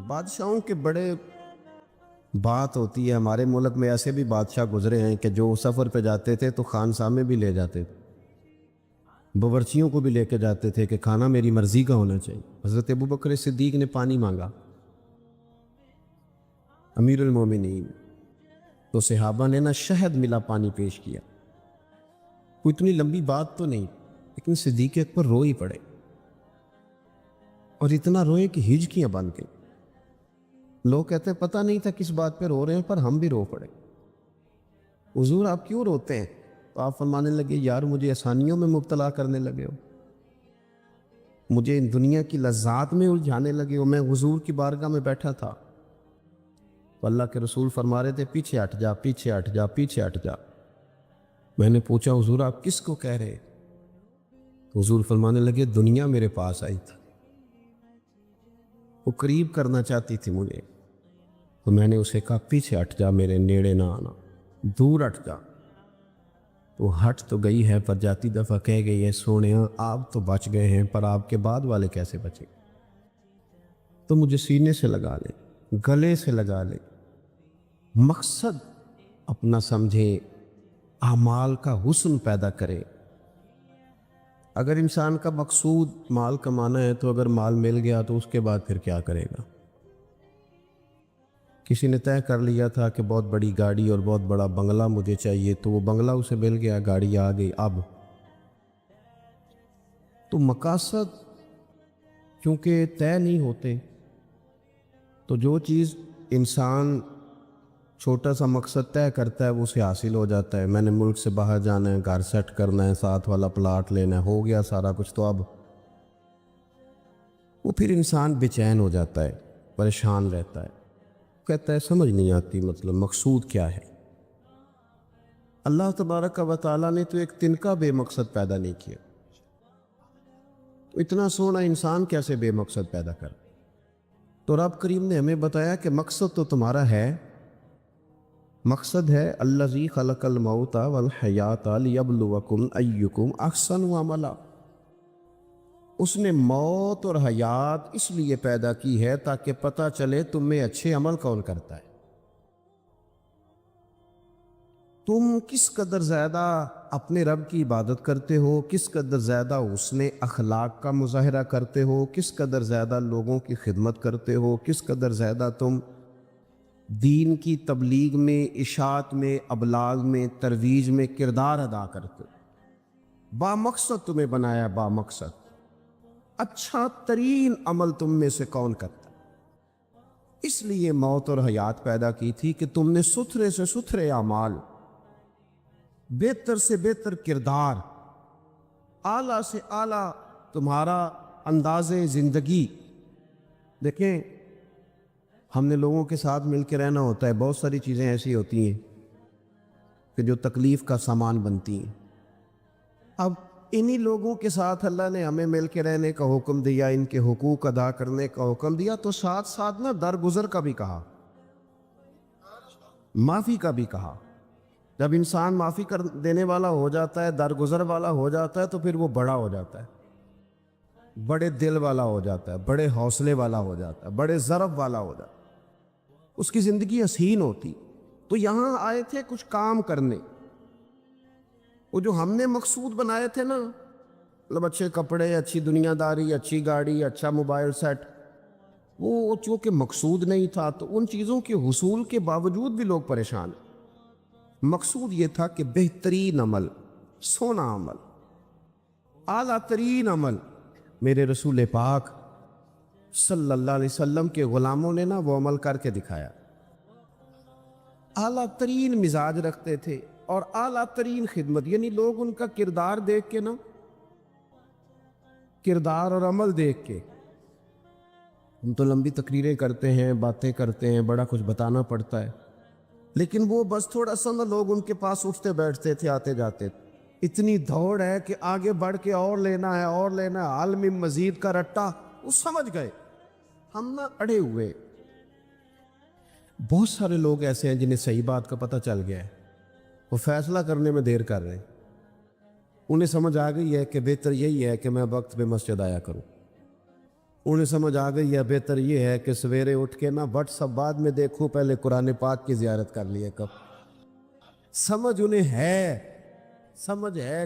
بادشاہوں کے بڑے بات ہوتی ہے. ہمارے ملک میں ایسے بھی بادشاہ گزرے ہیں کہ جو سفر پہ جاتے تھے تو خانسا میں بھی لے جاتے تھے, باورچیوں کو بھی لے کے جاتے تھے کہ کھانا میری مرضی کا ہونا چاہیے. حضرت ابوبکر صدیق نے پانی مانگا, امیر المومنین, تو صحابہ نے شہد ملا پانی پیش کیا. کوئی اتنی لمبی بات تو نہیں, لیکن صدیق اکبر رو ہی پڑے, اور اتنا روئے کہ ہجکیاں بن گئیں. لوگ کہتے ہیں پتہ نہیں تھا کس بات پہ رو رہے ہیں, پر ہم بھی رو پڑے. حضور آپ کیوں روتے ہیں؟ تو آپ فرمانے لگے یار مجھے آسانیوں میں مبتلا کرنے لگے ہو, مجھے ان دنیا کی لذات میں الجھانے لگے ہو. میں حضور کی بارگاہ میں بیٹھا تھا تو اللہ کے رسول فرما رہے تھے پیچھے ہٹ جا, پیچھے ہٹ جا, پیچھے ہٹ جا. میں نے پوچھا حضور آپ کس کو کہہ رہے؟ تو حضور فرمانے لگے دنیا میرے پاس آئی تھی, وہ قریب کرنا چاہتی تھی مجھے, تو میں نے اسے کہا پیچھے ہٹ جا, میرے نیڑے نہ آنا, دور ہٹ جا. تو ہٹ تو گئی ہے, پر جاتی دفعہ کہہ گئی ہے سونیا آپ تو بچ گئے ہیں, پر آپ کے بعد والے کیسے بچے؟ تو مجھے سینے سے لگا لے, گلے سے لگا لے, مقصد اپنا سمجھے, اعمال کا حسن پیدا کرے. اگر انسان کا مقصود مال کمانا ہے تو اگر مال مل گیا تو اس کے بعد پھر کیا کرے گا؟ کسی نے طے کر لیا تھا کہ بہت بڑی گاڑی اور بہت بڑا بنگلہ مجھے چاہیے, تو وہ بنگلہ اسے مل گیا, گاڑی آ گئی. اب تو مقاصد کیونکہ طے نہیں ہوتے, تو جو چیز انسان چھوٹا سا مقصد طے کرتا ہے وہ اسے حاصل ہو جاتا ہے. میں نے ملک سے باہر جانا ہے, گھر سیٹ کرنا ہے, ساتھ والا پلاٹ لینا ہے, ہو گیا سارا کچھ. تو اب وہ پھر انسان بے چین ہو جاتا ہے, پریشان رہتا ہے, کہتا ہے سمجھ نہیں آتی مطلب مقصود کیا ہے. اللہ تبارک و تعالیٰ نے تو ایک تنکا بے مقصد پیدا نہیں کیا, تو اتنا سونا انسان کیسے بے مقصد پیدا کر؟ تو رب کریم نے ہمیں بتایا کہ مقصد تو تمہارا ہے. مقصد ہے الذی خلق الموت والحیات لیبلوکم ایکم احسن عملا. اس نے موت اور حیات اس لیے پیدا کی ہے تاکہ پتہ چلے تم میں اچھے عمل کون کرتا ہے, تم کس قدر زیادہ اپنے رب کی عبادت کرتے ہو, کس قدر زیادہ حسن اخلاق کا مظاہرہ کرتے ہو, کس قدر زیادہ لوگوں کی خدمت کرتے ہو, کس قدر زیادہ تم دین کی تبلیغ میں, اشاعت میں, ابلاغ میں, ترویج میں کردار ادا کرتے ہو. با مقصد تمہیں بنایا, با مقصد. اچھا ترین عمل تم میں سے کون کرتا ہے؟ اس لیے موت اور حیات پیدا کی تھی کہ تم نے ستھرے سے ستھرے اعمال, بہتر سے بہتر کردار, اعلیٰ سے اعلیٰ تمہارا انداز زندگی. دیکھیں ہم نے لوگوں کے ساتھ مل کے رہنا ہوتا ہے, بہت ساری چیزیں ایسی ہوتی ہیں کہ جو تکلیف کا سامان بنتی ہیں. اب انہی لوگوں کے ساتھ اللہ نے ہمیں مل کے رہنے کا حکم دیا, ان کے حقوق ادا کرنے کا حکم دیا, تو ساتھ ساتھ درگزر کا بھی کہا, معافی کا بھی کہا. جب انسان معافی کر دینے والا ہو جاتا ہے, درگزر والا ہو جاتا ہے, تو پھر وہ بڑا ہو جاتا ہے, بڑے دل والا ہو جاتا ہے, بڑے حوصلے والا ہو جاتا ہے, بڑے ضرب والا ہو جاتا ہے, اس کی زندگی حسین ہوتی. تو یہاں آئے تھے کچھ کام کرنے. وہ جو ہم نے مقصود بنائے تھے نا, مطلب اچھے کپڑے, اچھی دنیا داری, اچھی گاڑی, اچھا موبائل سیٹ, وہ چونکہ مقصود نہیں تھا تو ان چیزوں کے حصول کے باوجود بھی لوگ پریشان ہیں. مقصود یہ تھا کہ بہترین عمل, سونا عمل, اعلیٰ ترین عمل میرے رسول پاک صلی اللہ علیہ وسلم کے غلاموں نے وہ عمل کر کے دکھایا. اعلیٰ ترین مزاج رکھتے تھے اور اعلیٰ ترین خدمت, یعنی لوگ ان کا کردار دیکھ کے کردار اور عمل دیکھ کے, ہم تو لمبی تقریریں کرتے ہیں, باتیں کرتے ہیں, بڑا کچھ بتانا پڑتا ہے, لیکن وہ بس تھوڑا سا لوگ ان کے پاس اٹھتے بیٹھتے تھے, آتے جاتے تھے. اتنی دوڑ ہے کہ آگے بڑھ کے اور لینا ہے, اور لینا ہے, عالمی مزید کا رٹا. وہ سمجھ گئے ہم اڑے ہوئے. بہت سارے لوگ ایسے ہیں جنہیں صحیح بات کا پتہ چل گیا ہے, وہ فیصلہ کرنے میں دیر کر رہے ہیں. انہیں سمجھ آ گئی ہے کہ بہتر یہی ہے کہ میں وقت پہ مسجد آیا کروں, انہیں سمجھ آ گئی ہے بہتر یہ ہے کہ سویرے اٹھ کے نا واٹس ایپ بعد میں دیکھوں، پہلے قرآن پاک کی زیارت کر لیے کب۔ سمجھ انہیں ہے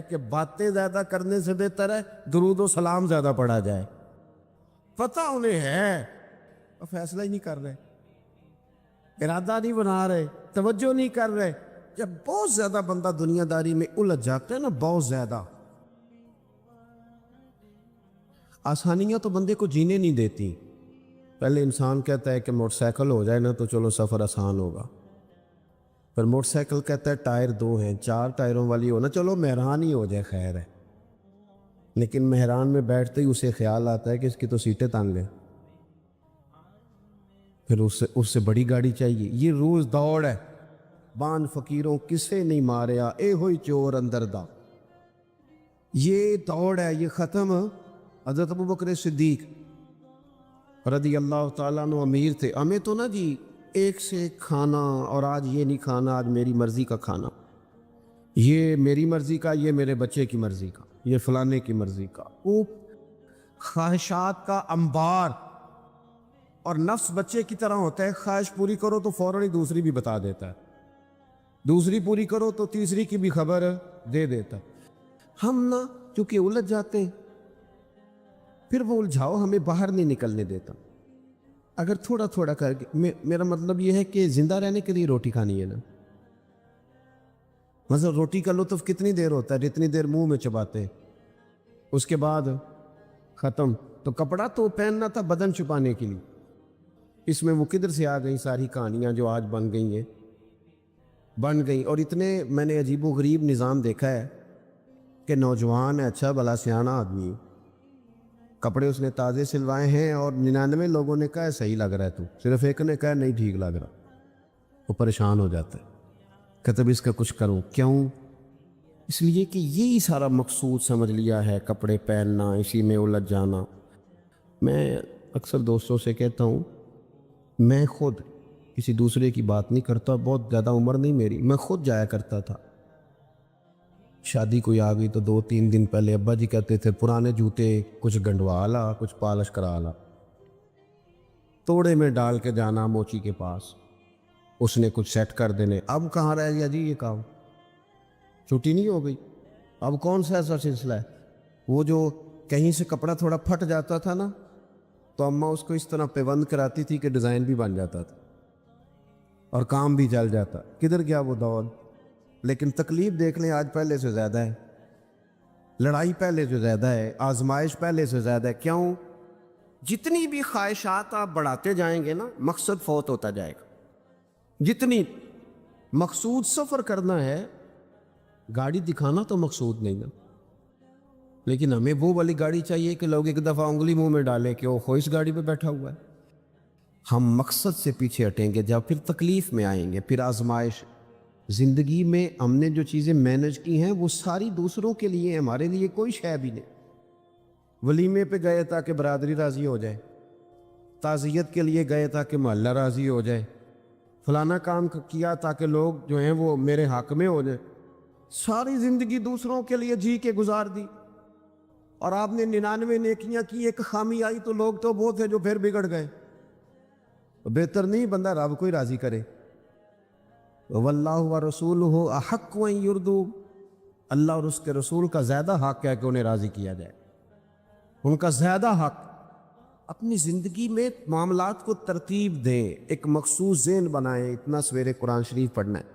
کہ باتیں زیادہ کرنے سے بہتر ہے درود و سلام زیادہ پڑھا جائے، پتہ انہیں ہے، فیصلہ ہی نہیں کر رہے، ارادہ نہیں بنا رہے، توجہ نہیں کر رہے۔ جب بہت زیادہ بندہ دنیا داری میں الجھ جاتا ہے نا، بہت زیادہ آسانیاں تو بندے کو جینے نہیں دیتی۔ پہلے انسان کہتا ہے کہ موٹر سائیکل ہو جائے نا تو چلو سفر آسان ہوگا، پھر موٹر سائیکل کہتا ہے ٹائر 2 ہیں، 4 ٹائروں والی ہونا، چلو مہران ہی ہو جائے خیر ہے، لیکن مہران میں بیٹھتے ہی اسے خیال آتا ہے کہ اس کی تو سیٹیں تنگ ہیں، پھر اس سے بڑی گاڑی چاہیے۔ یہ روز دوڑ ہے، بان فقیروں کسے نہیں ماریا، اے ہوئی چور اندر دا، یہ دوڑ ہے، یہ ختم۔ حضرت ابوبکر صدیق رضی اللہ تعالیٰ عنہ امیر تھے، ہمیں تو نا جی ایک سے ایک کھانا، اور آج یہ نہیں کھانا، آج میری مرضی کا کھانا، یہ میری مرضی کا، یہ میرے بچے کی مرضی کا، یہ فلانے کی مرضی کا، وہ خواہشات کا انبار۔ اور نفس بچے کی طرح ہوتا ہے، خواہش پوری کرو تو فوراً ہی دوسری بھی بتا دیتا ہے، دوسری پوری کرو تو تیسری کی بھی خبر دے دیتا ہے۔ ہم نا چونکہ الجھ جاتے ہیں، پھر وہ الجھاؤ ہمیں باہر نہیں نکلنے دیتا۔ اگر تھوڑا تھوڑا کر کے، میرا مطلب یہ ہے کہ زندہ رہنے کے لیے روٹی کھانی ہے نا، مطلب روٹی کا لطف کتنی دیر ہوتا ہے، جتنی دیر منہ میں چباتے، اس کے بعد ختم۔ تو کپڑا تو پہننا تھا بدن چھپانے کے لیے، اس میں وہ کدھر سے آ گئی ساری کہانیاں جو آج بن گئی۔ اور اتنے میں نے عجیب و غریب نظام دیکھا ہے کہ نوجوان ہے، اچھا بھلا سیاںا آدمی، کپڑے اس نے تازے سلوائے ہیں، اور 99 لوگوں نے کہا ہے صحیح لگ رہا ہے، تو صرف ایک نے کہا نہیں ٹھیک لگ رہا، وہ پریشان ہو جاتا ہے، کہتا ہے اس کا کچھ کروں، کیوں؟ اس لیے کہ یہی سارا مقصود سمجھ لیا ہے، کپڑے پہننا، اسی میں الجھ جانا۔ میں اکثر دوستوں سے کہتا ہوں، میں خود کسی دوسرے کی بات نہیں کرتا، بہت زیادہ عمر نہیں میری، میں خود جایا کرتا تھا، شادی کوئی آ گئی تو 2-3 دن پہلے ابا جی کہتے تھے پرانے جوتے کچھ گنڈوا لا، کچھ پالش کرا لا، توڑے میں ڈال کے جانا موچی کے پاس، اس نے کچھ سیٹ کر دینے۔ اب کہاں رہ گیا جی یہ کام، چھٹی نہیں ہو گئی، اب کون سا ایسا سلسلہ ہے؟ وہ جو کہیں سے کپڑا تھوڑا پھٹ جاتا تھا نا، تو اماں اس کو اس طرح پیوند کراتی تھی کہ ڈیزائن بھی بن جاتا تھا اور کام بھی چل جاتا۔ کدھر گیا وہ دور؟ لیکن تکلیف دیکھ لیں، آج پہلے سے زیادہ ہے، لڑائی پہلے سے زیادہ ہے، آزمائش پہلے سے زیادہ ہے۔ کیوں؟ جتنی بھی خواہشات آپ بڑھاتے جائیں گے نا، مقصد فوت ہوتا جائے گا۔ جتنی مقصود سفر کرنا ہے، گاڑی دکھانا تو مقصود نہیں نا، لیکن ہمیں وہ والی گاڑی چاہیے کہ لوگ ایک دفعہ انگلی منہ میں ڈالیں کہ وہ اس گاڑی پہ بیٹھا ہوا ہے۔ ہم مقصد سے پیچھے ہٹیں گے جب پھر تکلیف میں آئیں گے، پھر آزمائش۔ زندگی میں ہم نے جو چیزیں مینج کی ہیں وہ ساری دوسروں کے لیے، ہمارے لیے کوئی شے بھی نہیں۔ ولیمے پہ گئے تاکہ برادری راضی ہو جائے، تعزیت کے لیے گئے تاکہ محلہ راضی ہو جائے، فلانا کام کیا تاکہ لوگ جو ہیں وہ میرے حق میں ہو جائے، ساری زندگی دوسروں کے لیے جی کے گزار دی۔ اور آپ نے 99 نیکیاں کی، ایک خامی آئی تو لوگ تو وہ تھے جو پھر بگڑ گئے۔ بہتر نہیں بندہ رب کو ہی راضی کرے۔ واللہ ورسولہ احق ان یرضوا، اللہ اور اس کے رسول کا زیادہ حق ہے کہ انہیں راضی کیا جائے، ان کا زیادہ حق۔ اپنی زندگی میں معاملات کو ترتیب دیں، ایک مخصوص ذہن بنائیں، اتنا سویرے قرآن شریف پڑھنا ہے،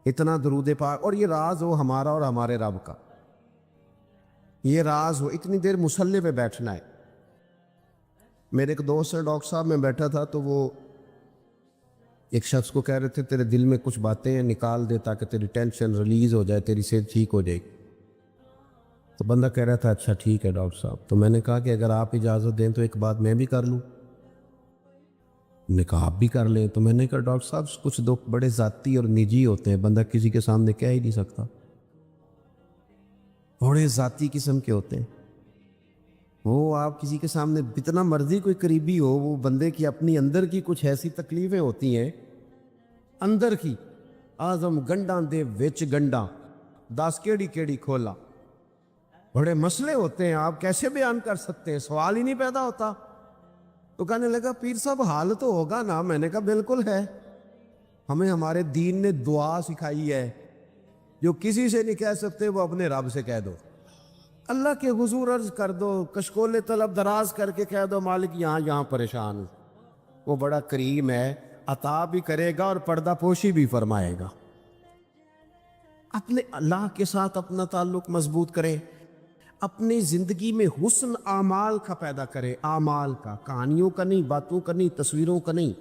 اتنا درود پاک، اور یہ راز ہو ہمارا اور ہمارے رب کا، یہ راز ہو، اتنی دیر مصلی پہ بیٹھنا ہے۔ میرے ایک دوست ہے ڈاکٹر صاحب، میں بیٹھا تھا تو وہ ایک شخص کو کہہ رہے تھے تیرے دل میں کچھ باتیں ہیں، نکال دے تاکہ تیری ٹینشن ریلیز ہو جائے، تیری صحت ٹھیک ہو جائے گی۔ تو بندہ کہہ رہا تھا اچھا ٹھیک ہے ڈاکٹر صاحب۔ تو میں نے کہا کہ اگر آپ اجازت دیں تو ایک بات میں بھی کر لوں؟ نکاح بھی کر لیں؟ تو میں نے کہا ڈاکٹر صاحب کچھ دکھ بڑے ذاتی اور نجی ہوتے ہیں، بندہ کسی کے سامنے کہہ ہی نہیں سکتا، بڑے ذاتی قسم کے ہوتے ہیں، وہ آپ کسی کے سامنے جتنا مرضی کوئی قریبی ہو، وہ بندے کی اپنی اندر کی کچھ ایسی تکلیفیں ہوتی ہیں، اندر کی، آزم گنڈاں دے وچ گنڈاں 10 کیڑی کھولا، بڑے مسئلے ہوتے ہیں، آپ کیسے بیان کر سکتے ہیں، سوال ہی نہیں پیدا ہوتا۔ تو کہنے لگا پیر صاحب حال تو ہوگا نا؟ میں نے کہا بالکل ہے، ہمیں ہمارے دین نے دعا سکھائی ہے، جو کسی سے نہیں کہہ سکتے وہ اپنے رب سے کہہ دو، اللہ کے حضور عرض کر دو، کشکول طلب دراز کر کے کہہ دو مالک یہاں پریشان ہوں، وہ بڑا کریم ہے، عطا بھی کرے گا اور پردہ پوشی بھی فرمائے گا۔ اپنے اللہ کے ساتھ اپنا تعلق مضبوط کرے، اپنی زندگی میں حسن اعمال کا پیدا کرے، اعمال کا، کہانیوں کا نہیں، باتوں کا نہیں، تصویروں کا نہیں،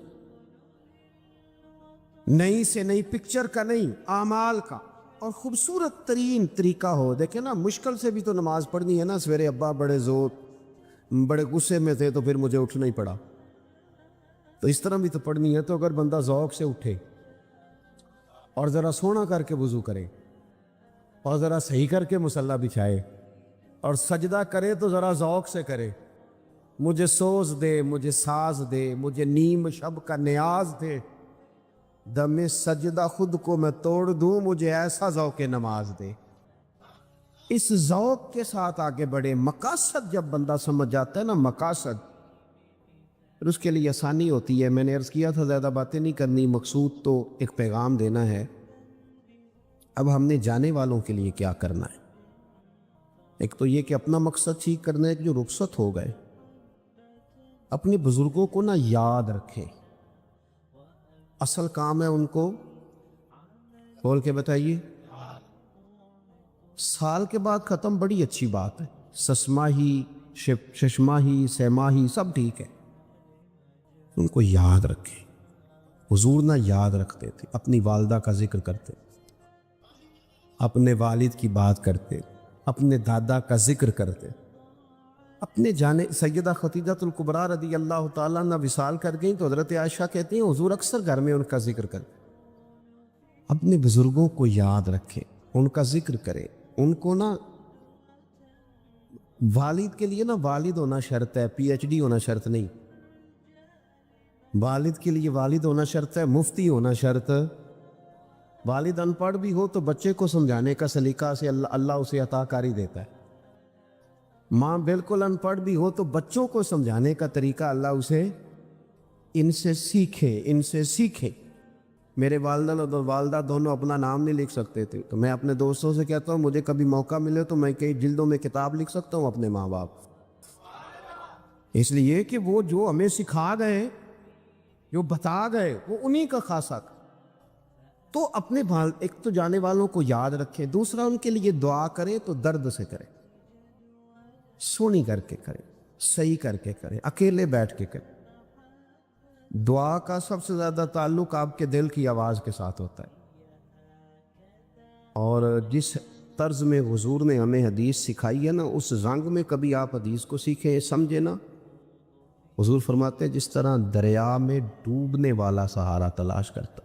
نئی سے نئی پکچر کا نہیں، اعمال کا، اور خوبصورت ترین طریقہ ہو۔ دیکھیں نا، مشکل سے بھی تو نماز پڑھنی ہے نا۔ سویرے ابا بڑے غصے میں تھے تو پھر مجھے اٹھنا ہی پڑا، تو اس طرح بھی تو پڑھنی ہے۔ تو اگر بندہ ذوق سے اٹھے اور ذرا سونا کر کے وضو کرے اور ذرا صحیح کر کے مصلی بچھائے اور سجدہ کرے تو ذرا ذوق سے کرے، مجھے سوز دے، مجھے ساز دے، مجھے نیم شب کا نیاز دے، دم سجدہ خود کو میں توڑ دوں، مجھے ایسا ذوق نماز دے۔ اس ذوق کے ساتھ آگے بڑھے۔ مقاصد جب بندہ سمجھ جاتا ہے نا، مقاصد، پھر اس کے لیے آسانی ہوتی ہے۔ میں نے عرض کیا تھا زیادہ باتیں نہیں کرنی، مقصود تو ایک پیغام دینا ہے۔ اب ہم نے جانے والوں کے لیے کیا کرنا ہے؟ ایک تو یہ کہ اپنا مقصد ٹھیک کرنا ہے کہ جو رخصت ہو گئے، اپنے بزرگوں کو نا یاد رکھیں۔ اصل کام ہے ان کو کھول کے بتائیے۔ سال کے بعد ختم، بڑی اچھی بات ہے، سسماہی، ششماہی، سیماہی سب ٹھیک ہے، ان کو یاد رکھیں۔ حضور نہ یاد رکھتے تھے، اپنی والدہ کا ذکر کرتے، اپنے والد کی بات کرتے، اپنے دادا کا ذکر کرتے، اپنے جانے سیدہ خدیجہ الکبریٰ رضی اللہ تعالیٰ عنہ وصال کر گئیں تو حضرت عائشہ کہتی ہیں حضور اکثر گھر میں ان کا ذکر کرتے۔ اپنے بزرگوں کو یاد رکھیں، ان کا ذکر کریں، ان کو نا، والد کے لیے نا والد ہونا شرط ہے، پی ایچ ڈی ہونا شرط نہیں۔ والد کے لیے والد ہونا شرط ہے، مفتی ہونا شرط۔ والد ان پڑھ بھی ہو تو بچے کو سمجھانے کا سلیقہ سے اللہ اسے عطا کاری دیتا ہے۔ ماں بالکل ان پڑھ بھی ہو تو بچوں کو سمجھانے کا طریقہ اللہ اسے ان سے سیکھے۔ میرے والدہ اور والدہ دونوں اپنا نام نہیں لکھ سکتے تھے، تو میں اپنے دوستوں سے کہتا ہوں مجھے کبھی موقع ملے تو میں کئی جلدوں میں کتاب لکھ سکتا ہوں اپنے ماں باپ، اس لیے کہ وہ جو ہمیں سکھا گئے، جو بتا گئے، وہ انہی کا خاصہ۔ تو اپنے ایک تو جانے والوں کو یاد رکھیں، دوسرا ان کے لیے دعا کریں تو درد سے کریں، سونی کر کے کریں، صحیح کر کے کریں، اکیلے بیٹھ کے کریں۔ دعا کا سب سے زیادہ تعلق آپ کے دل کی آواز کے ساتھ ہوتا ہے، اور جس طرز میں حضور نے ہمیں حدیث سکھائی ہے نا، اس رنگ میں کبھی آپ حدیث کو سیکھیں، سمجھیں نا۔ حضور فرماتے ہیں جس طرح دریا میں ڈوبنے والا سہارا تلاش کرتا،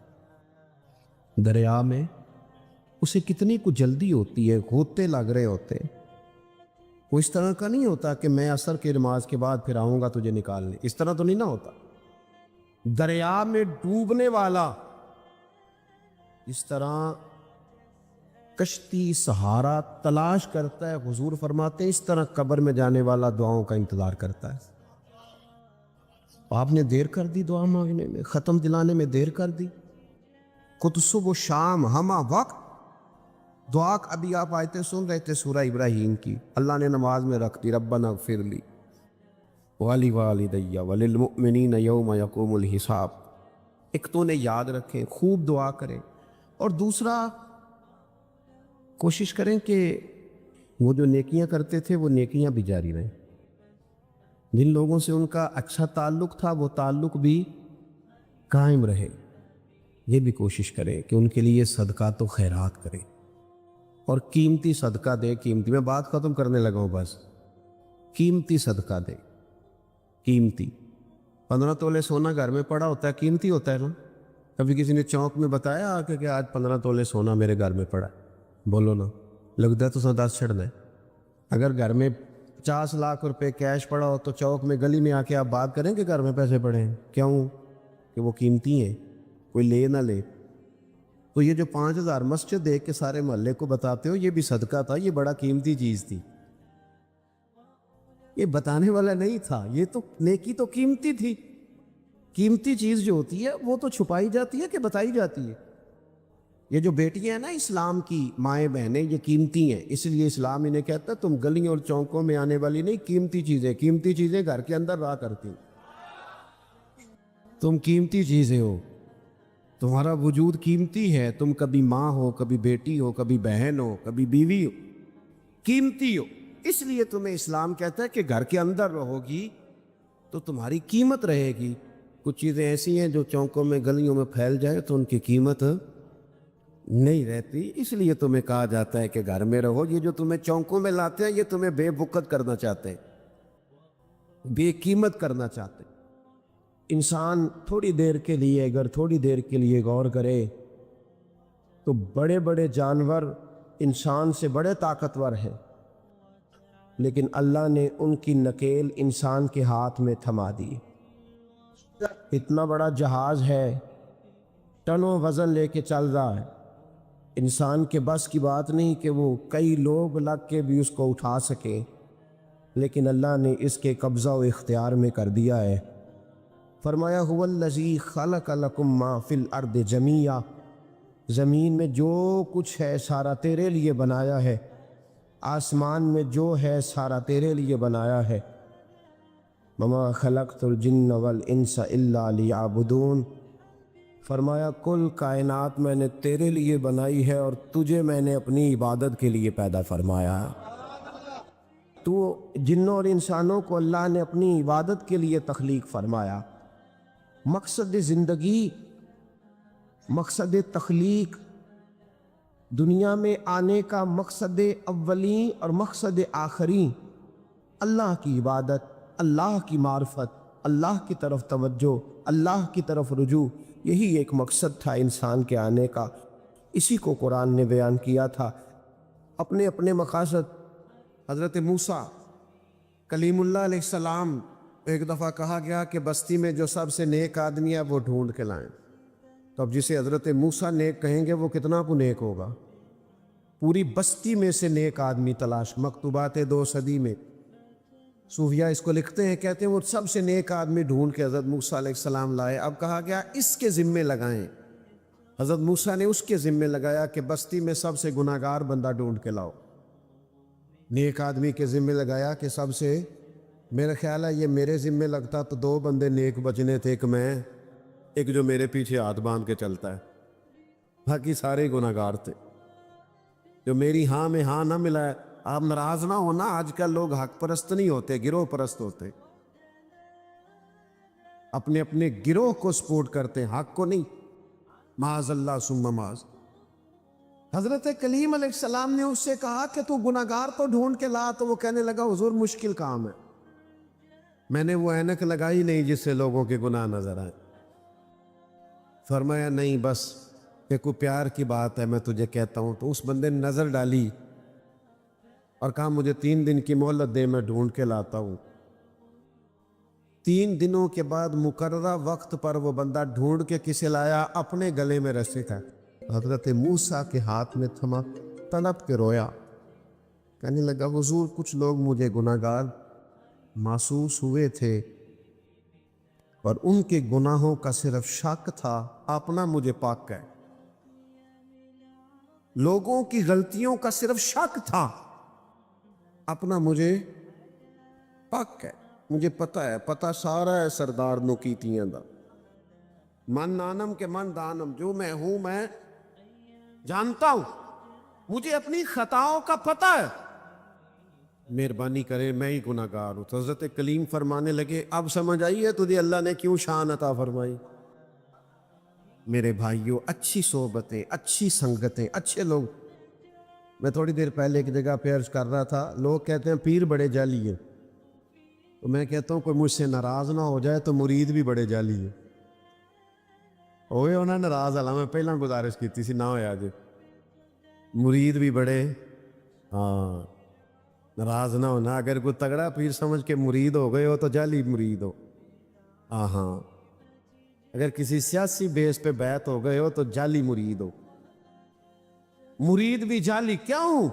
دریا میں اسے کتنی کو جلدی ہوتی ہے، غوطے لگ رہے ہوتے، وہ اس طرح کا نہیں ہوتا کہ میں عصر کی نماز کے بعد پھر آؤں گا تجھے نکالنے، اس طرح تو نہیں نہ ہوتا۔ دریا میں ڈوبنے والا اس طرح کشتی سہارا تلاش کرتا ہے، حضور فرماتے ہیں اس طرح قبر میں جانے والا دعاؤں کا انتظار کرتا ہے۔ آپ نے دیر کر دی دعا مانگنے میں، ختم دلانے میں دیر کر دی، خود صبح و شام ہمہ وقت دعا۔ ابھی آپ آیتیں سن رہے تھے سورہ ابراہیم کی، اللہ نے نماز میں رکھ دی، ربنا اغفر لی وَلِوَالِدَيَّ وَلِلْمُؤْمِنِينَ يَوْمَ يَقُومُ الْحِسَابِ۔ ایک تو انہیں یاد رکھیں، خوب دعا کریں، اور دوسرا کوشش کریں کہ وہ جو نیکیاں کرتے تھے وہ نیکیاں بھی جاری رہیں، جن لوگوں سے ان کا اچھا تعلق تھا وہ تعلق بھی قائم رہے۔ یہ بھی کوشش کریں کہ ان کے لیے صدقات و خیرات کریں، اور قیمتی صدقہ دے، قیمتی، میں بات ختم کرنے لگا ہوں بس، قیمتی صدقہ دے، قیمتی۔ 15 تولے سونا گھر میں پڑا ہوتا ہے، قیمتی ہوتا ہے نا۔ کبھی کسی نے چوک میں بتایا آ کے کہ آج 15 تولے سونا میرے گھر میں پڑا ہے، بولو نا، لگتا ہے تو 10 چھڑنا ہے۔ اگر گھر میں 50 لاکھ روپے کیش پڑا ہو تو چوک میں گلی میں آ کے آپ بات کریں کہ گھر میں پیسے پڑے ہیں، کیوں؟ کہ وہ قیمتی ہیں، کوئی لے نہ لے۔ تو یہ جو 5000 مسجد دیکھ کے سارے محلے کو بتاتے ہو یہ بھی صدقہ تھا، یہ بڑا قیمتی چیز تھی، یہ بتانے والا نہیں تھا. یہ تو نیکی تو قیمتی تھی. قیمتی چیز جو ہوتی ہے وہ تو چھپائی جاتی ہے کہ بتائی جاتی ہے. یہ جو بیٹیاں ہیں نا اسلام کی مائیں بہنیں، یہ قیمتی ہیں. اس لیے اسلام انہیں کہتا ہے تم گلیوں اور چوکوں میں آنے والی نہیں، قیمتی چیزیں گھر کے اندر رہا کرتی. تم قیمتی چیزیں ہو، تمہارا وجود قیمتی ہے. تم کبھی ماں ہو، کبھی بیٹی ہو، کبھی بہن ہو، کبھی بیوی ہو، قیمتی ہو. اس لیے تمہیں اسلام کہتا ہے کہ گھر کے اندر رہو گی تو تمہاری قیمت رہے گی. کچھ چیزیں ایسی ہیں جو چوکوں میں گلیوں میں پھیل جائے تو ان کی قیمت نہیں رہتی. اس لیے تمہیں کہا جاتا ہے کہ گھر میں رہو. یہ جو تمہیں چوکوں میں لاتے ہیں یہ تمہیں بے وقت کرنا چاہتے ہیں، بے قیمت کرنا چاہتے ہیں. انسان تھوڑی دیر کے لیے، اگر تھوڑی دیر کے لیے غور کرے تو بڑے بڑے جانور انسان سے بڑے طاقتور ہیں، لیکن اللہ نے ان کی نکیل انسان کے ہاتھ میں تھما دی. اتنا بڑا جہاز ہے، ٹنوں وزن لے کے چل رہا ہے. انسان کے بس کی بات نہیں کہ وہ کئی لوگ لگ کے بھی اس کو اٹھا سکے، لیکن اللہ نے اس کے قبضہ و اختیار میں کر دیا ہے. فرمایا هو الذی خلق لکم ما فی الارض جمیعا، زمین میں جو کچھ ہے سارا تیرے لیے بنایا ہے، آسمان میں جو ہے سارا تیرے لیے بنایا ہے. وما خلقت الجن والانس الا لیعبدون، فرمایا کل کائنات میں نے تیرے لیے بنائی ہے اور تجھے میں نے اپنی عبادت کے لیے پیدا فرمایا. تو جنوں اور انسانوں کو اللہ نے اپنی عبادت کے لیے تخلیق فرمایا. مقصد زندگی، مقصد تخلیق، دنیا میں آنے کا مقصد اولی اور مقصد آخری اللہ کی عبادت، اللہ کی معرفت، اللہ کی طرف توجہ، اللہ کی طرف رجوع. یہی ایک مقصد تھا انسان کے آنے کا. اسی کو قرآن نے بیان کیا تھا. اپنے اپنے مقاصد. حضرت موسیٰ کلیم اللہ علیہ السلام ایک دفعہ کہا گیا کہ بستی میں جو سب سے نیک آدمی ہے وہ ڈھونڈ کے لائیں. تو اب جسے حضرت موسیٰ نیک کہیں گے وہ کتنا کو نیک ہوگا؟ پوری بستی میں سے نیک آدمی تلاش. مکتوبات 2 صدی میں صوفیہ اس کو لکھتے ہیں، کہتے ہیں وہ سب سے نیک آدمی ڈھونڈ کے حضرت موسیٰ علیہ السلام لائے. اب کہا گیا اس کے ذمے لگائیں. حضرت موسیٰ نے اس کے ذمے لگایا کہ بستی میں سب سے گناہگار بندہ ڈھونڈ کے لاؤ. نیک آدمی کے ذمے لگایا کہ سب سے، میرا خیال ہے یہ میرے ذمے لگتا تو 2 بندے نیک بچنے تھے، ایک میں، ایک جو میرے پیچھے ہاتھ باندھ کے چلتا ہے. باقی سارے گناہگار تھے. جو میری ہاں میں ہاں نہ ملا ہے. آپ ناراض نہ ہونا، آج کل لوگ حق پرست نہیں ہوتے، گروہ پرست ہوتے. اپنے اپنے گروہ کو سپورٹ کرتے ہیں، حق کو نہیں. معاذ اللہ ثم معاذ. حضرت کلیم علیہ السلام نے اس سے کہا کہ تو گناہگار تو ڈھونڈ کے لا. تو وہ کہنے لگا حضور مشکل کام ہے، میں نے وہ اینک لگائی نہیں جس سے لوگوں کے گناہ نظر آئے. فرمایا نہیں، بس کہ کوئی پیار کی بات ہے میں تجھے کہتا ہوں. تو اس بندے نے نظر ڈالی اور کہا مجھے 3 دن کی مہلت دے، میں ڈھونڈ کے لاتا ہوں. 3 دنوں کے بعد مقررہ وقت پر وہ بندہ ڈھونڈ کے کسے لایا؟ اپنے گلے میں رسی تھا، حضرت موسیٰ کے ہاتھ میں تھما، تڑپ کے رویا. کہنے لگا حضور کچھ لوگ مجھے گناہگار محسوس ہوئے تھے اور ان کے گناہوں کا صرف شک تھا، اپنا مجھے پاک کہے. لوگوں کی غلطیوں کا صرف شک تھا، اپنا مجھے پاک کہے. مجھے پتہ ہے، پتہ سارا ہے سردار نو کیتیاں دا. من نانم کے من دانم، جو میں ہوں میں جانتا ہوں، مجھے اپنی خطاؤں کا پتہ ہے. مہربانی کرے میں ہی گناہگار ہوں. تو حضرت کلیم فرمانے لگے اب سمجھ آئی ہے تجھے اللہ نے کیوں شان عطا فرمائی. میرے بھائیوں، اچھی صحبتیں، اچھی سنگتیں، اچھے لوگ. میں تھوڑی دیر پہلے ایک جگہ پہ عرض کر رہا تھا، لوگ کہتے ہیں پیر بڑے جعلی ہیں. تو میں کہتا ہوں کوئی مجھ سے ناراض نہ ہو جائے تو مرید بھی بڑے جعلی ہیں. ہوئے ہونا ناراض والا، میں پہلا گزارش کی سی نہ ہویا جی. مرید بھی بڑے، ہاں ناراض نہ ہونا. اگر کوئی تگڑا پیر سمجھ کے مرید ہو گئے ہو تو جعلی مرید ہو. ہاں اگر کسی سیاسی بیس پہ بیعت ہو گئے ہو تو جعلی مرید ہو. مرید بھی جعلی کیوں؟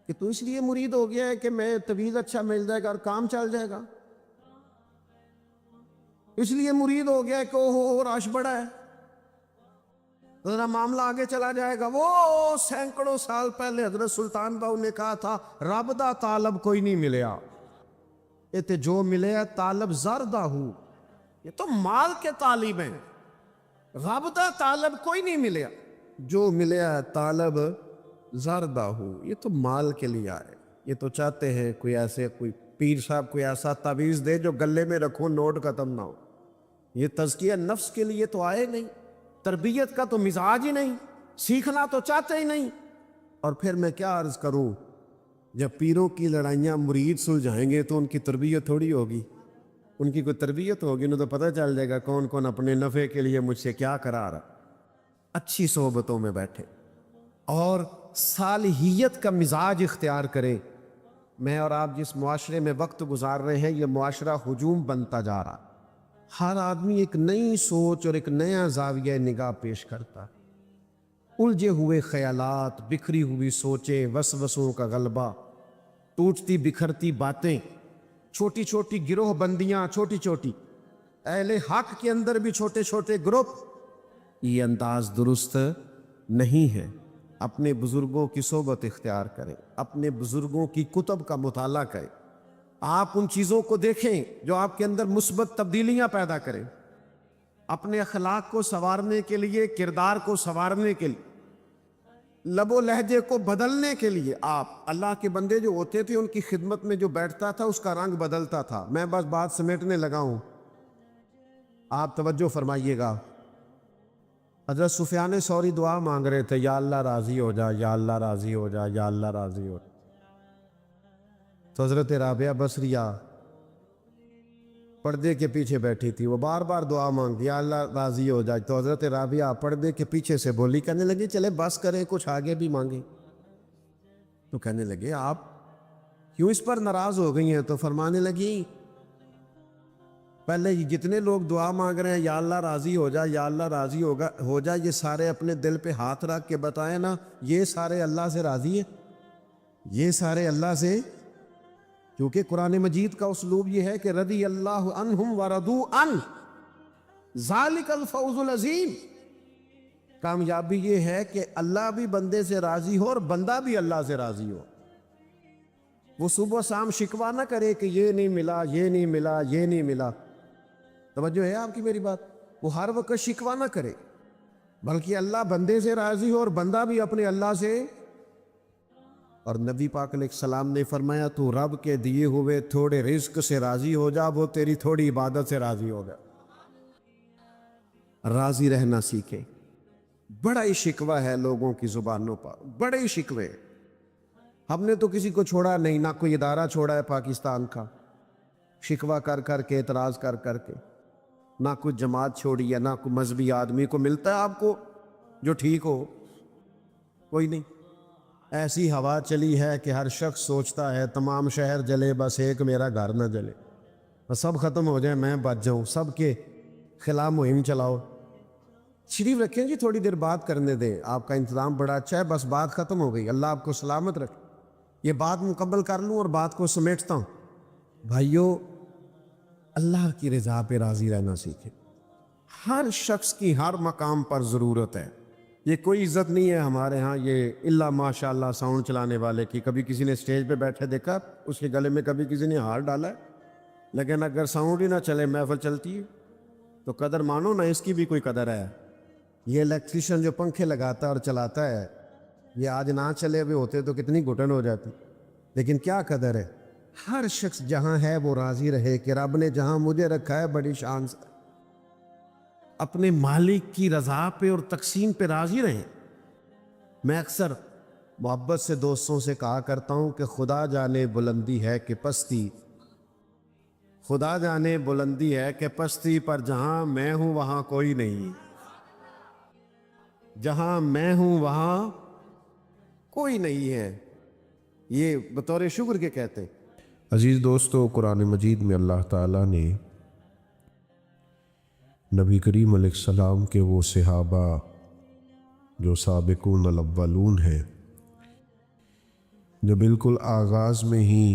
کہ تو اس لیے مرید ہو گیا ہے کہ میں طویل اچھا مل جائے گا اور کام چل جائے گا، اس لیے مرید ہو گیا ہے کہ او رش بڑا ہے، ذرا معاملہ آگے چلا جائے گا۔ وہ سینکڑوں سال پہلے حضرت سلطان باؤ نے کہا تھا رب دا طالب کوئی نہیں ملیا، یہ تے جو ملے طالب زردہ ہوں، یہ تو مال کے طالب ہیں، رب دا طالب کوئی نہیں ملیا، جو ملیا طالب زردہ ہوں، یہ تو مال کے لیے آئے، یہ تو چاہتے ہیں کوئی ایسے کوئی پیر صاحب کوئی ایسا تعویذ دے جو گلے میں رکھو نوٹ ختم نہ ہو، یہ تزکیہ نفس کے لیے تو آئے نہیں، تربیت کا تو مزاج ہی نہیں، سیکھنا تو چاہتے ہی نہیں۔ اور پھر میں کیا عرض کروں، جب پیروں کی لڑائیاں مرید سلجھائیں گے تو ان کی تربیت تھوڑی ہوگی، ان کی کوئی تربیت ہوگی، انہیں تو پتہ چل جائے گا کون کون اپنے نفع کے لیے مجھ سے کیا کرا رہا۔ اچھی صحبتوں میں بیٹھے اور صالحیت کا مزاج اختیار کریں۔ میں اور آپ جس معاشرے میں وقت گزار رہے ہیں یہ معاشرہ ہجوم بنتا جا رہا، ہر آدمی ایک نئی سوچ اور ایک نیا زاویہ نگاہ پیش کرتا، الجھے ہوئے خیالات، بکھری ہوئی سوچیں، وسوسوں کا غلبہ، ٹوٹتی بکھرتی باتیں، چھوٹی چھوٹی گروہ بندیاں، چھوٹی چھوٹی اہل حق کے اندر بھی چھوٹے چھوٹے گروپ، یہ انداز درست نہیں ہے۔ اپنے بزرگوں کی صحبت اختیار کریں، اپنے بزرگوں کی کتب کا مطالعہ کریں، آپ ان چیزوں کو دیکھیں جو آپ کے اندر مثبت تبدیلیاں پیدا کریں، اپنے اخلاق کو سنوارنے کے لیے، کردار کو سنوارنے کے لیے، لب و لہجے کو بدلنے کے لیے۔ آپ اللہ کے بندے جو ہوتے تھے ان کی خدمت میں جو بیٹھتا تھا اس کا رنگ بدلتا تھا۔ میں بس بات سمیٹنے لگا ہوں، آپ توجہ فرمائیے گا۔ حضرت سفیان ثوری دعا مانگ رہے تھے، یا اللہ راضی ہو جا، یا اللہ راضی ہو جا، یا اللہ راضی ہو جا۔ تو حضرت رابعہ بصریہ پردے کے پیچھے بیٹھی تھی، وہ بار بار دعا مانگتی یا اللہ راضی ہو جائے، تو حضرت رابعہ پردے کے پیچھے سے بولی، کہنے لگی چلے بس کریں، کچھ آگے بھی مانگیں۔ تو کہنے لگے آپ کیوں اس پر ناراض ہو گئی ہیں؟ تو فرمانے لگی پہلے جتنے لوگ دعا مانگ رہے ہیں یا اللہ راضی ہو جا، یا اللہ راضی ہو جا، یہ سارے اپنے دل پہ ہاتھ رکھ کے بتائیں نا، یہ سارے اللہ سے راضی ہیں؟ یہ سارے اللہ سے، کیونکہ قرآن مجید کا اسلوب یہ ہے کہ رضی اللہ عنہم ورضوا عنہ، ذالک الفوز العظیم۔ کامیابی یہ ہے کہ اللہ بھی بندے سے راضی ہو اور بندہ بھی اللہ سے راضی ہو۔ وہ صبح شام شکوہ نہ کرے کہ یہ نہیں ملا، یہ نہیں ملا، یہ نہیں ملا۔ توجہ ہے آپ کی میری بات؟ وہ ہر وقت شکوہ نہ کرے، بلکہ اللہ بندے سے راضی ہو اور بندہ بھی اپنے اللہ سے۔ اور نبی پاک علیہ السلام نے فرمایا تو رب کے دیے ہوئے تھوڑے رزق سے راضی ہو جا، وہ تیری تھوڑی عبادت سے راضی ہوگا۔ راضی رہنا سیکھیں۔ بڑا ہی شکوہ ہے لوگوں کی زبانوں پر، بڑے ہی شکوے۔ ہم نے تو کسی کو چھوڑا نہیں، نہ کوئی ادارہ چھوڑا ہے پاکستان کا، شکوہ کر کر کے، اعتراض کر کر کے، نہ کوئی جماعت چھوڑی ہے، نہ کوئی مذہبی آدمی کو ملتا ہے آپ کو جو ٹھیک ہو، کوئی نہیں۔ ایسی ہوا چلی ہے کہ ہر شخص سوچتا ہے تمام شہر جلے بس ایک میرا گھر نہ جلے، بس سب ختم ہو جائے میں بچ جاؤں، سب کے خلاف مہم چلاؤ۔ شریف رکھیں جی، تھوڑی دیر بات کرنے دیں، آپ کا انتظام بڑا اچھا ہے، بس بات ختم ہو گئی، اللہ آپ کو سلامت رکھے۔ یہ بات مکمل کر لوں اور بات کو سمیٹتا ہوں۔ بھائیو، اللہ کی رضا پہ راضی رہنا سیکھیں۔ ہر شخص کی ہر مقام پر ضرورت ہے، یہ کوئی عزت نہیں ہے ہمارے ہاں یہ اللہ ماشاء اللہ ساؤنڈ چلانے والے کی۔ کبھی کسی نے سٹیج پہ بیٹھے دیکھا اس کے گلے میں کبھی کسی نے ہار ڈالا ہے؟ لیکن اگر ساؤنڈ ہی نہ چلے، محفل چلتی ہے تو قدر مانو نا، اس کی بھی کوئی قدر ہے۔ یہ الیکٹریشین جو پنکھے لگاتا ہے اور چلاتا ہے، یہ آج نہ چلے ہوئے ہوتے تو کتنی گھٹن ہو جاتی، لیکن کیا قدر ہے۔ ہر شخص جہاں ہے وہ راضی رہے کہ رب نے جہاں مجھے رکھا ہے بڑی شان سے، اپنے مالک کی رضا پہ اور تقسیم پہ راضی رہیں۔ میں اکثر محبت سے دوستوں سے کہا کرتا ہوں کہ خدا جانے بلندی ہے کہ پستی، خدا جانے بلندی ہے کہ پستی، پر جہاں میں ہوں وہاں کوئی نہیں، جہاں میں ہوں وہاں کوئی نہیں ہے، یہ بطور شکر کے کہتے ہیں۔ عزیز دوستو، قرآن مجید میں اللہ تعالیٰ نے نبی کریم علیہ السلام کے وہ صحابہ جو سابقون الاولون ہیں، جو بالکل آغاز میں ہی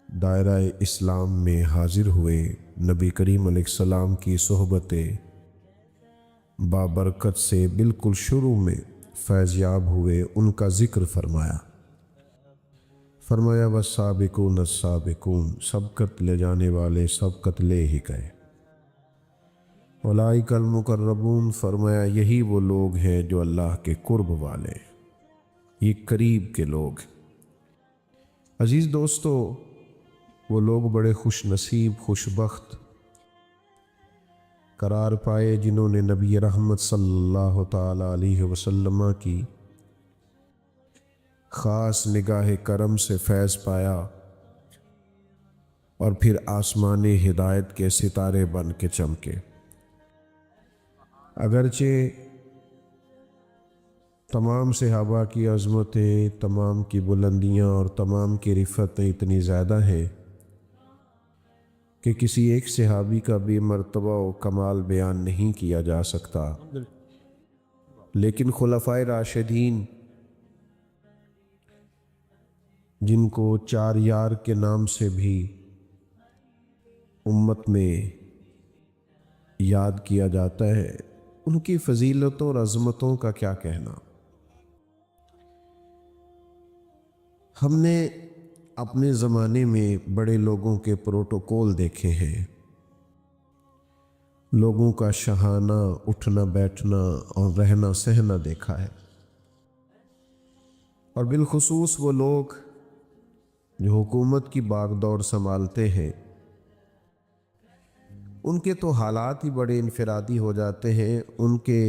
دائرہ اسلام میں حاضر ہوئے، نبی کریم علیہ السلام کی صحبت بابرکت سے بالکل شروع میں فیض یاب ہوئے، ان کا ذکر فرمایا والسابقون السابقون، سبقت لے جانے والے سبقت لے ہی گئے، اولئک المقربون، فرمایا یہی وہ لوگ ہیں جو اللہ کے قرب والے، یہ قریب کے لوگ۔ عزیز دوستو، وہ لوگ بڑے خوش نصیب خوش بخت قرار پائے جنہوں نے نبی رحمت صلی اللہ تعالی علیہ وسلم کی خاص نگاہ کرم سے فیض پایا اور پھر آسمان ہدایت کے ستارے بن کے چمکے۔ اگرچہ تمام صحابہ کی عظمتیں، تمام کی بلندیاں اور تمام کی رفتیں اتنی زیادہ ہیں کہ کسی ایک صحابی کا بھی مرتبہ و کمال بیان نہیں کیا جا سکتا، لیکن خلفائے راشدین، جن کو چار یار کے نام سے بھی امت میں یاد کیا جاتا ہے، ان کی فضیلتوں اور عظمتوں کا کیا کہنا۔ ہم نے اپنے زمانے میں بڑے لوگوں کے پروٹوکول دیکھے ہیں، لوگوں کا شہانہ اٹھنا بیٹھنا اور رہنا سہنا دیکھا ہے، اور بالخصوص وہ لوگ جو حکومت کی باغ دوڑ سنبھالتے ہیں، ان کے تو حالات ہی بڑے انفرادی ہو جاتے ہیں۔ ان کے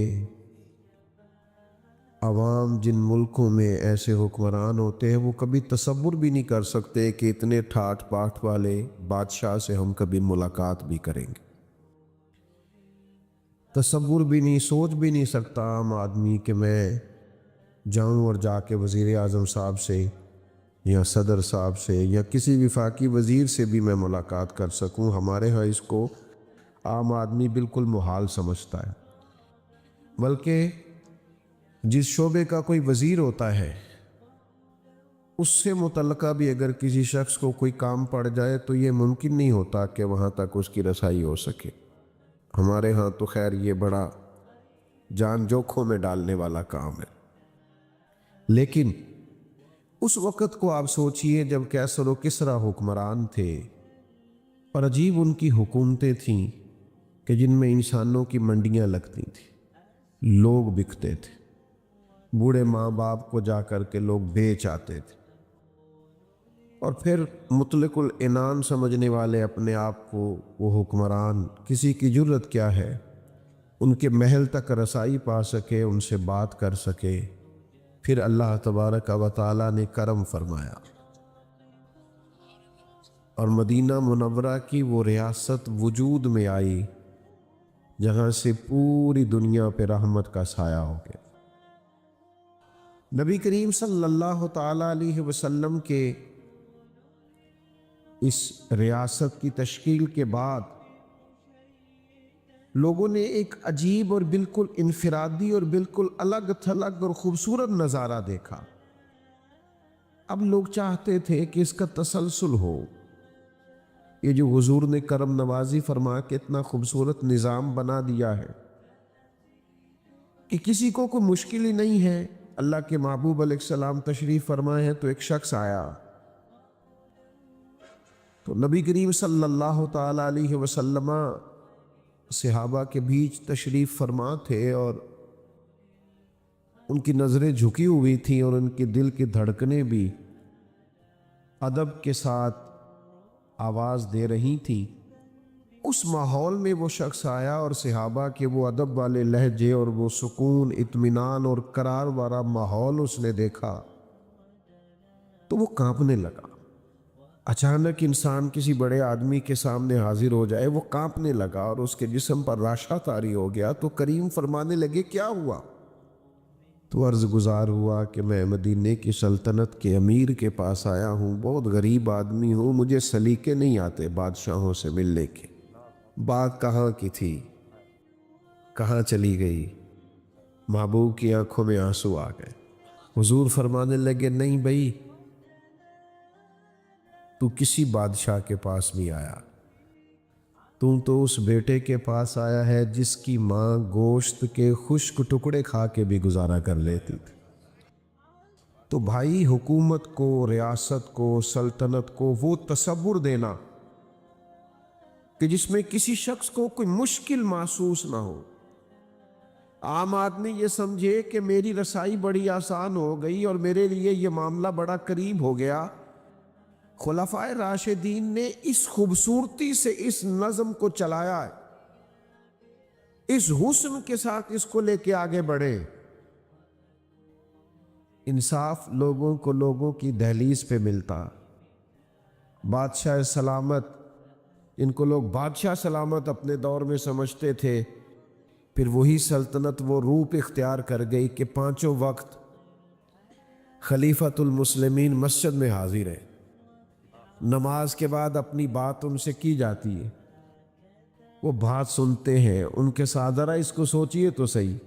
عوام جن ملکوں میں ایسے حکمران ہوتے ہیں، وہ کبھی تصور بھی نہیں کر سکتے کہ اتنے ٹھاٹ پاٹ والے بادشاہ سے ہم کبھی ملاقات بھی کریں گے۔ تصور بھی نہیں، سوچ بھی نہیں سکتا عام آدمی کہ میں جاؤں اور جا کے وزیر اعظم صاحب سے یا صدر صاحب سے یا کسی وفاقی وزیر سے بھی میں ملاقات کر سکوں۔ ہمارے ہاں اس کو عام آدمی بالکل محال سمجھتا ہے، بلکہ جس شعبے کا کوئی وزیر ہوتا ہے، اس سے متعلقہ بھی اگر کسی شخص کو کوئی کام پڑ جائے تو یہ ممکن نہیں ہوتا کہ وہاں تک اس کی رسائی ہو سکے۔ ہمارے ہاں تو خیر یہ بڑا جان جوکھوں میں ڈالنے والا کام ہے، لیکن اس وقت کو آپ سوچئے جب کیسر و کسریٰ حکمران تھے اور عجیب ان کی حکومتیں تھیں کہ جن میں انسانوں کی منڈیاں لگتی تھیں، لوگ بکتے تھے، بوڑھے ماں باپ کو جا کر کے لوگ بیچ آتے تھے، اور پھر مطلق العنان سمجھنے والے اپنے آپ کو وہ حکمران، کسی کی جرت کیا ہے ان کے محل تک رسائی پا سکے، ان سے بات کر سکے۔ پھر اللہ تبارک و تعالیٰ نے کرم فرمایا اور مدینہ منورہ کی وہ ریاست وجود میں آئی جہاں سے پوری دنیا پہ رحمت کا سایہ ہو گیا۔ نبی کریم صلی اللہ تعالیٰ علیہ وسلم کے اس ریاست کی تشکیل کے بعد لوگوں نے ایک عجیب اور بالکل انفرادی اور بالکل الگ تھلگ اور خوبصورت نظارہ دیکھا۔ اب لوگ چاہتے تھے کہ اس کا تسلسل ہو، یہ جو حضور نے کرم نوازی فرما کے اتنا خوبصورت نظام بنا دیا ہے کہ کسی کو کوئی مشکل ہی نہیں ہے۔ اللہ کے محبوب علیہ السلام تشریف فرمائے ہیں تو ایک شخص آیا تو نبی کریم صلی اللہ تعالی علیہ وسلم صحابہ کے بیچ تشریف فرما تھے، اور ان کی نظریں جھکی ہوئی تھیں اور ان کے دل کی دھڑکنیں بھی ادب کے ساتھ آواز دے رہی تھیں۔ اس ماحول میں وہ شخص آیا اور صحابہ کے وہ ادب والے لہجے اور وہ سکون، اطمینان اور قرار والا ماحول اس نے دیکھا تو وہ کانپنے لگا۔ اچانک انسان کسی بڑے آدمی کے سامنے حاضر ہو جائے، وہ کانپنے لگا اور اس کے جسم پر راشا طاری ہو گیا۔ تو کریم فرمانے لگے کیا ہوا؟ تو عرض گزار ہوا کہ میں مدینے کی سلطنت کے امیر کے پاس آیا ہوں، بہت غریب آدمی ہوں، مجھے سلیقے نہیں آتے بادشاہوں سے ملنے کے۔ بات کہاں کی تھی، کہاں چلی گئی؟ محبوب کی آنکھوں میں آنسو آ گئے۔ حضور فرمانے لگے نہیں بھائی، تو کسی بادشاہ کے پاس نہیں آیا، تو اس بیٹے کے پاس آیا ہے جس کی ماں گوشت کے خشک ٹکڑے کھا کے بھی گزارا کر لیتی تھی۔ تو بھائی حکومت کو، ریاست کو، سلطنت کو وہ تصور دینا کہ جس میں کسی شخص کو کوئی مشکل محسوس نہ ہو، عام آدمی یہ سمجھے کہ میری رسائی بڑی آسان ہو گئی اور میرے لیے یہ معاملہ بڑا قریب ہو گیا۔ خلفائے راشدین نے اس خوبصورتی سے اس نظم کو چلایا ہے، اس حسن کے ساتھ اس کو لے کے آگے بڑھے۔ انصاف لوگوں کو لوگوں کی دہلیز پہ ملتا، بادشاہ سلامت، ان کو لوگ بادشاہ سلامت اپنے دور میں سمجھتے تھے، پھر وہی سلطنت وہ روپ اختیار کر گئی کہ پانچوں وقت خلیفۃ المسلمین مسجد میں حاضر ہے، نماز کے بعد اپنی بات ان سے کی جاتی ہے، وہ بات سنتے ہیں ان کے ساتھ۔ ذرا اس کو سوچئے تو صحیح،